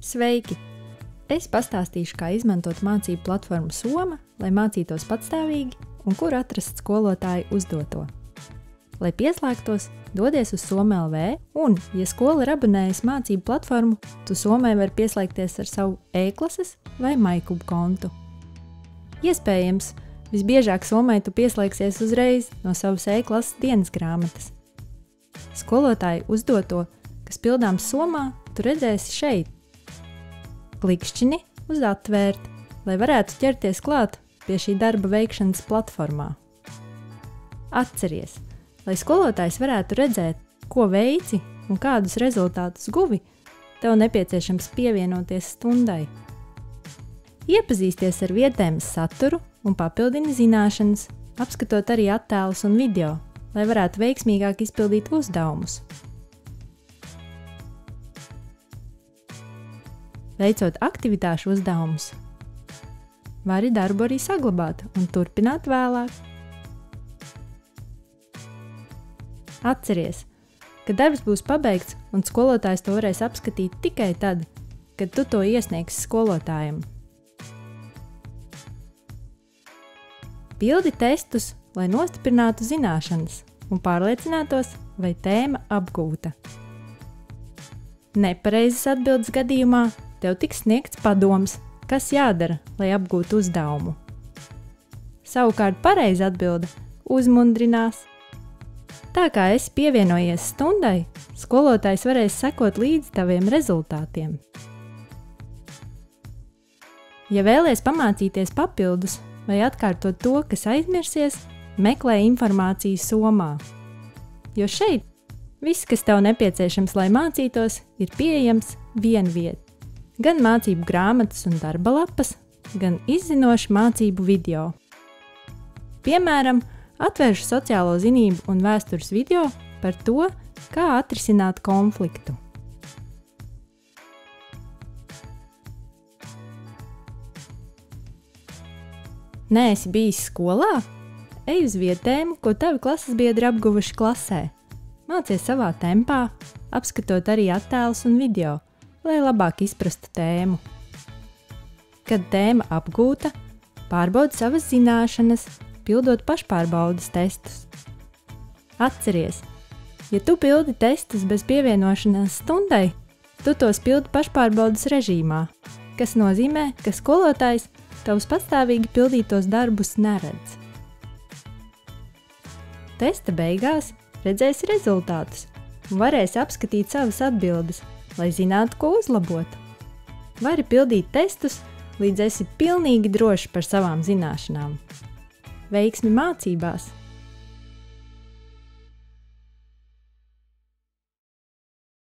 Sveiki! Es pastāstīšu, kā izmantot mācību platformu Soma, lai mācītos patstāvīgi un kur atrast skolotāju uzdoto. Lai pieslēgtos, dodies uz Soma.lv un, ja skola ir abonējusi mācību platformu, tu Somai vari pieslēgties ar savu e-klases vai MyKub kontu. Iespējams, visbiežāk Somai tu pieslēgsies uzreiz no savas e-klases dienas grāmatas. Skolotāju uzdoto, kas pildāms Somā, tu redzēsi šeit. Klikšķini uz atvērt, lai varētu ķerties klāt pie šī darba veikšanas platformā. Atceries, lai skolotājs varētu redzēt, ko veici un kādus rezultātus guvi, tev nepieciešams pievienoties stundai. Iepazīsties ar vietēmas saturu un papildini zināšanas, apskatot arī attēlus un video, lai varētu veiksmīgāk izpildīt uzdevumus. Veicot aktivitāšu uzdevumus, vari darbu arī saglabāt un turpināt vēlāk. Atceries, ka darbs būs pabeigts un skolotājs to varēs apskatīt tikai tad, kad tu to iesniegsi skolotājam. Pildi testus, lai nostiprinātu zināšanas un pārliecinātos, vai tēma apgūta. Nepareizas atbildes gadījumā tev tiks sniegts padoms, kas jādara, lai apgūtu uzdevumu. Savukārt pareiza atbilde uzmundrinās. Tā kā esi pievienojies stundai, skolotājs varēs sekot līdzi taviem rezultātiem. Ja vēlies pamācīties papildus vai atkārtot to, kas aizmirsies, meklē informāciju Somā. Jo šeit viss, kas tev nepieciešams, lai mācītos, ir pieejams vienviet. Gan mācību grāmatas un darba lapas, gan izzinoši mācību video. Piemēram, atvēršu sociālo zinību un vēstures video par to, kā atrisināt konfliktu. Neesi bijis skolā? Ej uz vietēm, ko tavi klases biedri apguvuši klasē. Mācies savā tempā, apskatot arī attēlus un video, lai labāk izprastu tēmu. Kad tēma apgūta, pārbaudi savas zināšanas, pildot pašpārbaudes testus. Atceries, ja tu pildi testus bez pievienošanās stundai, tu tos pildi pašpārbaudes režīmā, kas nozīmē, ka skolotājs tavus patstāvīgi pildītos darbus neredz. Testa beigās redzēsi rezultātus un varēsi apskatīt savas atbildes, lai zinātu, ko uzlabot. Vari pildīt testus, līdz esi pilnīgi droši par savām zināšanām. Veiksmi mācībās!